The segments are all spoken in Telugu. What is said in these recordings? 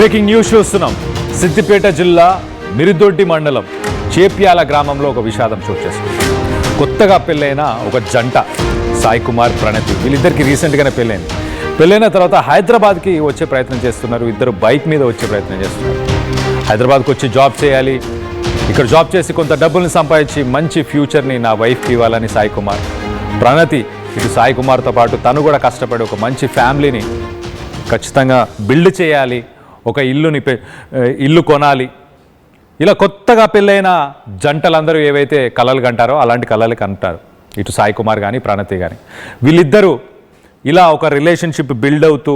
బ్రేకింగ్ న్యూస్ చూస్తున్నాం. సిద్దిపేట జిల్లా మిరుదొడ్డి మండలం చేప్యాల గ్రామంలో ఒక విషాదం చోటు చేసుకుంది. కొత్తగా పెళ్ళైన ఒక జంట సాయి కుమార్, ప్రణతి, వీళ్ళిద్దరికి రీసెంట్గానే పెళ్ళైన తర్వాత హైదరాబాద్కి వచ్చే ప్రయత్నం చేస్తున్నారు. ఇద్దరు బైక్ మీద వచ్చే ప్రయత్నం చేస్తున్నారు. హైదరాబాద్కి వచ్చి జాబ్ చేయాలి, ఇక్కడ జాబ్ చేసి కొంత డబ్బుల్ని సంపాదించి మంచి ఫ్యూచర్ని నా వైఫ్కి ఇవ్వాలని సాయి కుమార్, ప్రణతి ఇటు సాయి కుమార్తో పాటు తను కూడా కష్టపడి ఒక మంచి ఫ్యామిలీని ఖచ్చితంగా బిల్డ్ చేయాలి, ఒక ఇల్లు కొనాలి. ఇలా కొత్తగా పెళ్ళైన జంటలందరూ ఏవైతే కలలు కంటారో అలాంటి కలలు కంటారు ఇటు సాయి కుమార్ కానీ ప్రణతి కానీ. వీళ్ళిద్దరూ ఇలా ఒక రిలేషన్షిప్ బిల్డ్ అవుతూ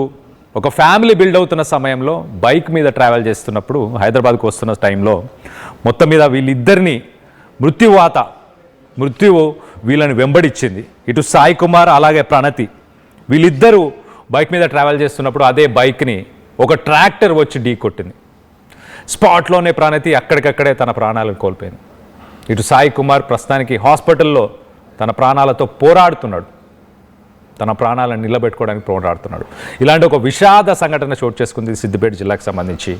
ఒక ఫ్యామిలీ బిల్డ్ అవుతున్న సమయంలో బైక్ మీద ట్రావెల్ చేస్తున్నప్పుడు హైదరాబాద్కు వస్తున్న టైంలో మొత్తం మీద వీళ్ళిద్దరిని మృత్యువు వీళ్ళని వెంబడించింది. ఇటు సాయి కుమార్ అలాగే ప్రణతి వీళ్ళిద్దరూ బైక్ మీద ట్రావెల్ చేస్తున్నప్పుడు అదే బైక్ని ఒక ట్రాక్టర్ వచ్చి ఢీ కొట్టింది. స్పాట్లోనే ప్రణతి అక్కడికక్కడే తన ప్రాణాలను కోల్పోయింది. ఇటు సాయి కుమార్ ప్రస్తుతానికి హాస్పిటల్లో తన ప్రాణాలతో పోరాడుతున్నాడు, తన ప్రాణాలను నిలబెట్టుకోవడానికి పోరాడుతున్నాడు. ఇలాంటి ఒక విషాద సంఘటన చోటు చేసుకుంది సిద్దిపేట జిల్లాకు సంబంధించి.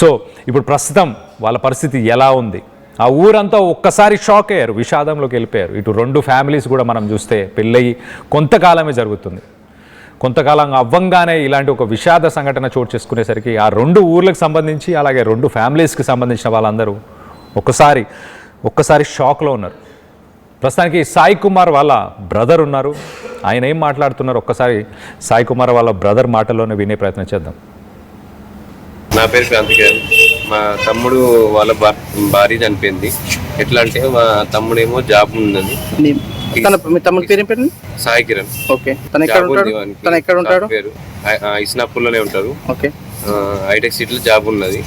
సో ఇప్పుడు ప్రస్తుతం వాళ్ళ పరిస్థితి ఎలా ఉంది? ఆ ఊరంతా ఒక్కసారి షాక్ అయ్యారు, విషాదంలోకి వెళ్ళిపోయారు. ఇటు రెండు ఫ్యామిలీస్ కూడా మనం చూస్తే పెళ్ళయి కొంతకాలమే జరుగుతుంది. కొంతకాలం అవ్వంగానే ఇలాంటి ఒక విషాద సంఘటన చోటు చేసుకునేసరికి ఆ రెండు ఊర్లకు సంబంధించి అలాగే రెండు ఫ్యామిలీస్కి సంబంధించిన వాళ్ళందరూ ఒక్కసారి షాక్లో ఉన్నారు. ప్రస్తుతానికి సాయి కుమార్ వాళ్ళ బ్రదర్ ఉన్నారు. ఆయన ఏం మాట్లాడుతున్నారు ఒక్కసారి సాయి కుమార్ వాళ్ళ బ్రదర్ మాటల్లోనే వినే ప్రయత్నం చేద్దాం. నా పేరు క్రాంతికిరణ్. మా తమ్ముడు వాళ్ళ భార్య చనిపోయింది. ఎట్లా అంటే మా తమ్ముడేమో జాబ్ ఉన్నది. మీ తమ్ముడి పేరు ఏం పేరు? సాయి కిరణ్. ఓకే. తను ఎక్కడ ఉంటాడు? పేరు ఇస్నాపూర్లోనే ఉంటారు. ఓకే. హైటెక్ సిటీలో జాబ్ ఉన్నది.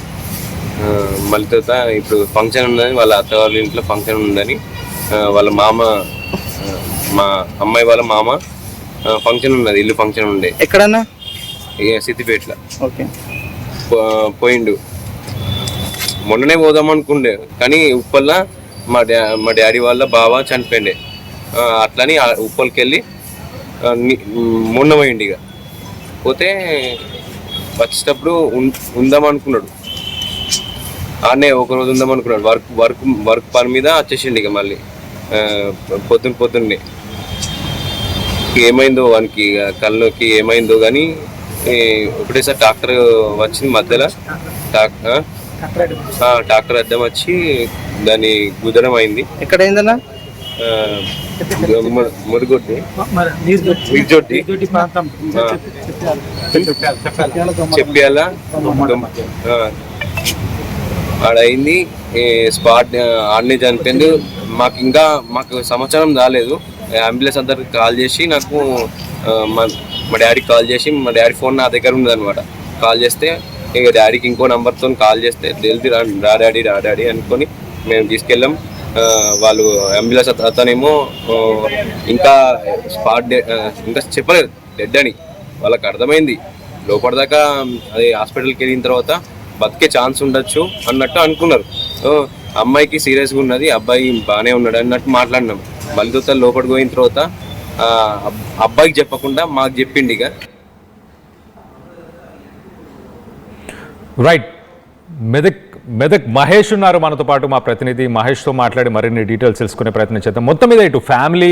మళ్ళీ తర్వాత ఇప్పుడు ఫంక్షన్ ఉన్నదని వాళ్ళ అత్త వాళ్ళ ఇంట్లో ఫంక్షన్ ఉందని వాళ్ళ మామ, మా అమ్మాయి వాళ్ళ మామ ఫంక్షన్ ఉన్నది, ఇల్లు ఫంక్షన్ ఉండే. ఎక్కడన్నా? సిద్దిపేటలో. ఓకే. పోయిండు. మొన్ననే పోదాం అనుకుండే కానీ ఉప్పల్లా మా డాడీ వాళ్ళ బావ చనిపోయిండే. అట్లని ఉప్పల్కి వెళ్ళి మొన్న పోయిండు. ఇక పోతే వచ్చేటప్పుడు ఉందాం అనుకున్నాడు, ఆనే ఒకరోజు ఉందాం అనుకున్నాడు. వర్క్ పని మీద వచ్చేసిండు. ఇక మళ్ళీ పొద్దున్నే ఏమైందో వానికి కళ్ళకి ఏమైందో కానీ ఒకటేసారి డాక్టర్ వచ్చింది మధ్యలో. డాక్టర్ అద్దం వచ్చి దాన్ని గుదరం అయింది. ఎక్కడైందన్నా? మురుగొడ్డి చెప్పాల ఆడైంది. స్పాట్ ఆడనే చనిపోయింది. మాకు సమాచారం రాలేదు. అంబులెన్స్ అందరికి కాల్ చేసి నాకు మా డాడీకి కాల్ చేసి, మా డాడీ ఫోన్ నా దగ్గర ఉందన్నమాట. కాల్ చేస్తే ఇక డాడీకి ఇంకో నెంబర్తో కాల్ చేస్తే తెలిసి రా డాడీ అనుకొని మేము తీసుకెళ్ళాం. వాళ్ళు అంబులెన్స్ అతనేమో ఇంకా ఇంకా చెప్పలేదు డెడ్ అని. వాళ్ళకి అర్థమైంది లోపలిదాకా. అది హాస్పిటల్కి వెళ్ళిన తర్వాత బతికే ఛాన్స్ ఉండొచ్చు అన్నట్టు అనుకున్నారు. అమ్మాయికి సీరియస్గా ఉన్నది, అబ్బాయి బాగానే ఉన్నాడు అన్నట్టు మాట్లాడినాం. మళ్ళీ లోపలికి పోయిన తర్వాత అబ్బాయికి చెప్పకుండా మాకు చెప్పిండి. ఇక రైట్. మెదక్ మహేష్ ఉన్నారు మనతో పాటు. మా ప్రతినిధి మహేష్తో మాట్లాడి మరిన్ని డీటెయిల్స్ తెలుసుకునే ప్రయత్నం చేద్దాం. మొత్తం మీద ఇటు ఫ్యామిలీ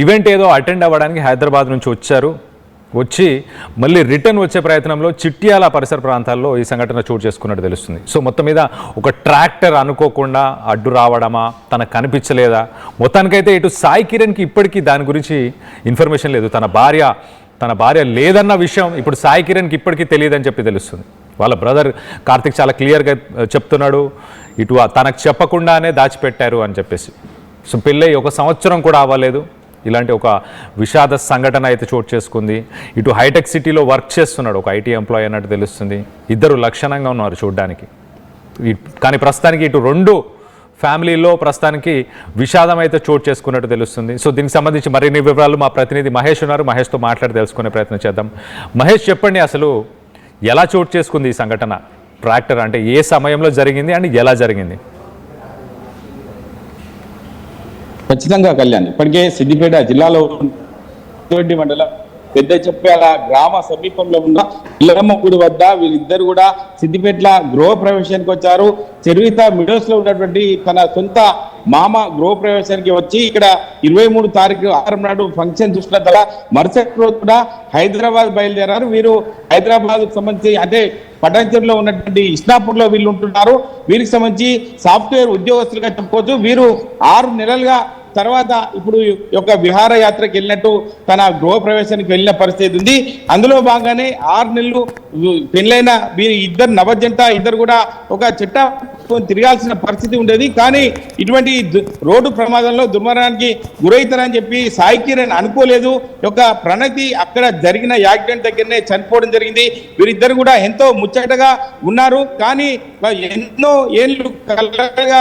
ఈవెంట్ ఏదో అటెండ్ అవ్వడానికి హైదరాబాద్ నుంచి వచ్చి మళ్ళీ రిటర్న్ వచ్చే ప్రయత్నంలో చిట్యాల పరిసర ప్రాంతాల్లో ఈ సంఘటన చోటు చేసుకున్నట్టు తెలుస్తుంది. సో మొత్తం మీద ఒక ట్రాక్టర్ అనుకోకుండా అడ్డు రావడమా, తనకు కనిపించలేదా? మొత్తానికైతే ఇటు సాయి కిరణ్కి ఇప్పటికీ దాని గురించి ఇన్ఫర్మేషన్ లేదు. తన భార్య లేదన్న విషయం ఇప్పుడు సాయి కిరణ్కి ఇప్పటికీ తెలియదని చెప్పి తెలుస్తుంది. వాళ్ళ బ్రదర్ కార్తిక్ చాలా క్లియర్గా చెప్తున్నాడు, ఇటు తనకు చెప్పకుండానే దాచిపెట్టారు అని చెప్పేసి. సో పెళ్ళై 1 సంవత్సరం కూడా అవ్వలేదు, ఇలాంటి ఒక విషాద సంఘటన అయితే చోటు చేసుకుంది. ఇటు హైటెక్ సిటీలో వర్క్ చేస్తున్నాడు, ఒక ఐటీ ఎంప్లాయీ అన్నట్టు తెలుస్తుంది. ఇద్దరు లక్షణంగా ఉన్నారు చూడ్డానికి. కానీ ప్రస్తుతానికి ఇటు రెండు ఫ్యామిలీలో ప్రస్తుతానికి విషాదం అయితే చోటు చేసుకున్నట్టు తెలుస్తుంది. సో దీనికి సంబంధించి మరిన్ని వివరాలు మా ప్రతినిధి మహేష్ ఉన్నారు, మహేష్తో మాట్లాడి తెలుసుకునే ప్రయత్నం చేద్దాం. మహేష్, చెప్పండి అసలు ఎలా చోటు చేసుకుంది ఈ సంఘటన? ట్రాక్టర్ అంటే ఏ సమయంలో జరిగింది అండ్ ఎలా జరిగింది? ఖచ్చితంగా కళ్యాణ్, ఇప్పటికే సిద్దిపేట జిల్లాలో మండలం పెద్ద చెప్పాల గ్రామ సమీపంలో ఉన్న ఇల్లమ్మ గుడి వద్ద వీళ్ళిద్దరు కూడా సిద్దిపేటల గృహ ప్రవేశానికి వచ్చారు. చెరువిత మిడోస్ లో ఉన్నటువంటి తన సొంత మామ గృహ ప్రవేశానికి వచ్చి ఇక్కడ 23 తారీఖు ఆదివారం నాడు ఫంక్షన్ చూసిన తర్వాత మరుసటి రోజు కూడా హైదరాబాద్ బయలుదేరారు. వీరు హైదరాబాద్ సంబంధించి అంటే పటాన్చెరులో ఉన్నటువంటి ఇస్నాపూర్ లో వీళ్ళు ఉంటున్నారు. వీరికి సంబంధించి సాఫ్ట్వేర్ ఉద్యోగస్తులుగా చెప్పుకోవచ్చు. వీరు 6 నెలలుగా తర్వాత ఇప్పుడు యొక్క విహారయాత్రకు వెళ్ళినట్టు తన గృహ ప్రవేశానికి వెళ్ళిన పరిస్థితి ఉంది. అందులో భాగంగానే 6 నెలలు పెళ్ళైన వీరి ఇద్దరు నవజంట ఇద్దరు కూడా ఒక చెట్ట తిరగాల్సిన పరిస్థితి ఉండేది. కానీ ఇటువంటి రోడ్డు ప్రమాదంలో దుర్మరణానికి గురవుతారని చెప్పి సాయి కిరణ్ అనుకోలేదు. యొక్క ప్రణతి అక్కడ జరిగిన యాక్సిడెంట్ దగ్గరనే చనిపోవడం జరిగింది. వీరిద్దరు కూడా ఎంతో ముచ్చటగా ఉన్నారు. కానీ ఎన్నో ఏళ్ళు కలగా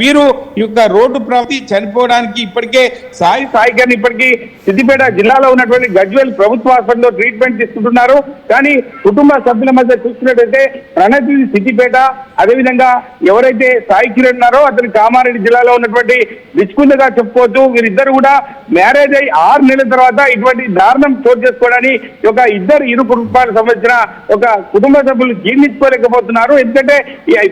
వీరు ఈ యొక్క రోడ్డు ప్రవృత్తి చనిపోవడానికి ఇప్పటికే సాయి కిరణ్ ఇప్పటికీ సిద్దిపేట జిల్లాలో ఉన్నటువంటి గజ్వేల్ ప్రభుత్వ హాస్పిటల్లో ట్రీట్మెంట్ తీసుకుంటున్నారు. కానీ కుటుంబ సభ్యుల మధ్య చూస్తున్నట్టయితే ప్రణతి సిద్దిపేట, అదేవిధంగా ఎవరైతే సాయి కిరణ్ ఉన్నారో అతను కామారెడ్డి జిల్లాలో ఉన్నటువంటి రిచ్కుందగా చెప్పుకోవచ్చు. వీరిద్దరు కూడా మ్యారేజ్ అయ్యి 6 నెలల తర్వాత ఇటువంటి దారుణం చోటు చేసుకోవడానికి ఒక ఇరు కుటుంబాలకు సంబంధించిన ఒక కుటుంబ సభ్యులు జీర్ణించుకోలేకపోతున్నారు. ఎందుకంటే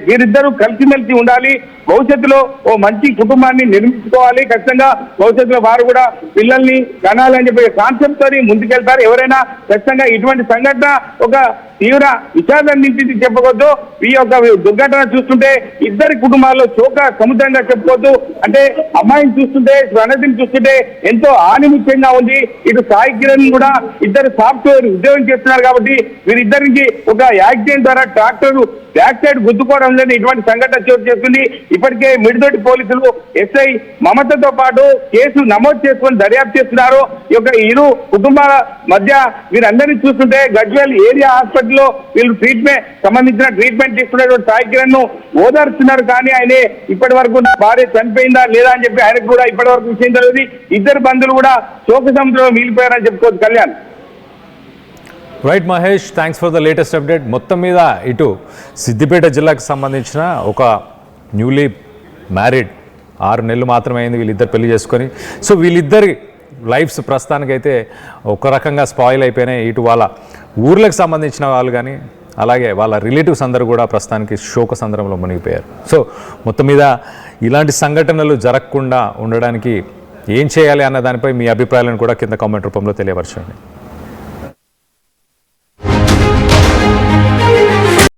వీరిద్దరూ కలిసిమెలిసి ఉండాలి, భవిష్యత్తులో ఓ మంచి కుటుంబాన్ని నిర్మించుకోవాలి, ఖచ్చితంగా భవిష్యత్తులో వారు కూడా పిల్లల్ని కనాలని చెప్పి కాన్సెప్ట్ తోని ముందుకెళ్తారు. ఎవరైనా ఖచ్చితంగా ఇటువంటి సంఘటన ఒక తీవ్ర విషాదం నింపింది చెప్పుకోవద్దు. ఈ యొక్క దుర్ఘటన చూస్తుంటే ఇద్దరి కుటుంబాల్లో శోక సముద్రంగా చెప్పుకోవద్దు. అంటే అమ్మాయిని చూస్తుంటే, ప్రణతిని చూస్తుంటే ఎంతో ఆనిముత్యంగా ఉంది. ఇటు సాయి కిరణ్ కూడా ఇద్దరు సాఫ్ట్వేర్ ఉద్యోగం చేస్తున్నారు కాబట్టి వీరిద్దరికి ఒక యాక్సిడెంట్ ద్వారా ట్రాక్టర్ బ్యాక్ సైడ్ గుద్దుకోవడం లేని ఇటువంటి సంఘటన చోటు చేస్తుంది. ఇప్పటికే మిడిదొడ్డి పోలీసులు ఎస్ఐ మమతతో పాటు కేసు నమోదు చేసుకొని దర్యాప్తు చేస్తున్నారు. ఈ యొక్క ఇరు కుటుంబాల మధ్య వీరందరినీ చూస్తుంటే గజ్వేల్ ఏరియా హాస్పిటల్లో వీళ్ళు సంబంధించిన ట్రీట్మెంట్ తీసుకున్నటువంటి సాయి కిరణ్ ను ఓదార్చున్నారు. కానీ ఆయన ఇప్పటి వరకు భార్య చనిపోయిందా లేదా అని చెప్పి ఆయనకు కూడా ఇప్పటి వరకు విషయం తెలియదు. ఇద్దరు బంధువులు కూడా శోక సముద్రంలో మిగిలిపోయారని చెప్పుకోవచ్చు. Kalyan. Right Mahesh, thanks for the latest update. మొత్తం మీద ఇటు సిద్దిపేట జిల్లాకు సంబంధించిన ఒక న్యూలీ మ్యారీడ్ 6 నెలలు మాత్రమే అయింది వీళ్ళిద్దరు పెళ్లి చేసుకొని. సో వీళ్ళిద్దరి లైఫ్స్ ప్రస్తుతానికైతే ఒక రకంగా స్పాయిల్ అయిపోయినాయి. ఇటు వాళ్ళ ఊర్లకు సంబంధించిన వాళ్ళు కానీ అలాగే వాళ్ళ రిలేటివ్స్ అందరూ కూడా ప్రస్తుతానికి శోక సందర్భంలో మునిగిపోయారు. సో మొత్తం మీద ఇలాంటి సంఘటనలు జరగకుండా ఉండడానికి ఏం చేయాలి అన్న దానిపై మీ అభిప్రాయాలను కూడా కింద కామెంట్ రూపంలో తెలియపరచండి.